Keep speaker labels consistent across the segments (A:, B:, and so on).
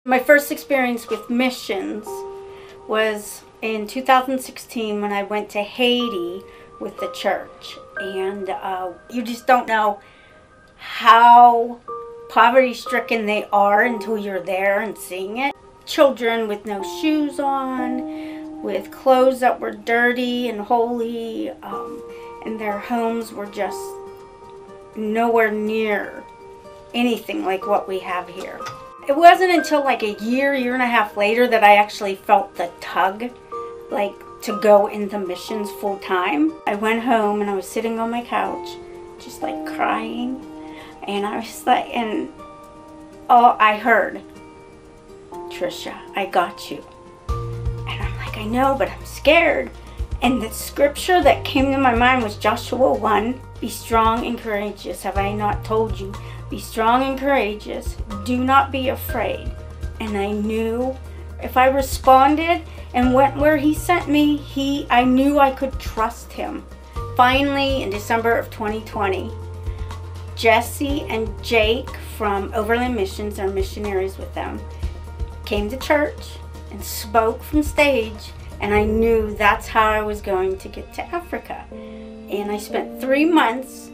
A: My first experience with missions was in 2016 when I went to Haiti with the church. And you just don't know how poverty-stricken they are until you're there and seeing it. Children with no shoes on, with clothes that were dirty and holy, and their homes were just nowhere near anything like what we have here. It wasn't until like a year and a half later that I actually felt the tug, like to go into missions full time. I went home and I was sitting on my couch, just like crying, and I was like, and all I heard, "Trisha, I got you." And I'm like, I know, but I'm scared. And the scripture that came to my mind was Joshua 1, "Be strong and courageous. Have I not told you? Be strong and courageous. Do not be afraid." And I knew if I responded and went where he sent me, I knew I could trust him. Finally, in December of 2020, Jesse and Jake from Overland Missions, our missionaries with them, came to church and spoke from stage, and I knew that's how I was going to get to Africa. And I spent 3 months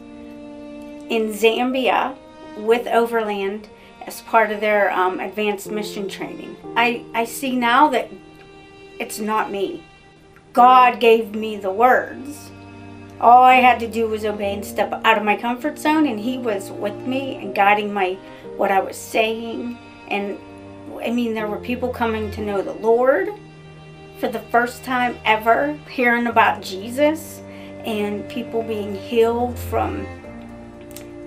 A: in Zambia with Overland as part of their advanced mission training. I see now that it's not me. God gave me the words. All I had to do was obey and step out of my comfort zone, and he was with me and guiding what I was saying. And I mean, there were people coming to know the Lord for the first time ever, hearing about Jesus, and people being healed from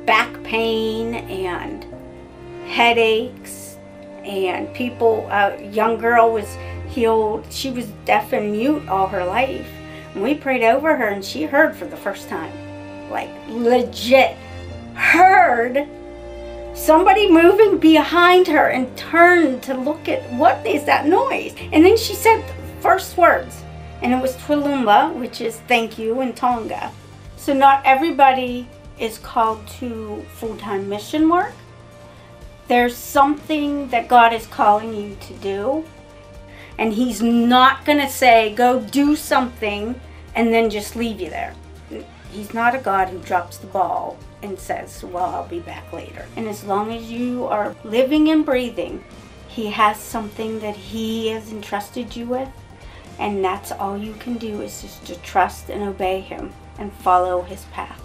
A: back pain and headaches, and people, a young girl was healed. She was deaf and mute all her life, and we prayed over her, and she heard for the first time, like legit heard somebody moving behind her, and turned to look at what is that noise. And then she said the first words, and it was Twilumba, which is thank you in Tonga. So not everybody is called to full-time mission work. There's something that God is calling you to do, and he's not going to say go do something and then just leave you there. He's not a God who drops the ball and says, well, I'll be back later. And as long as you are living and breathing, he has something that he has entrusted you with, and that's all you can do, is just to trust and obey him and follow his path.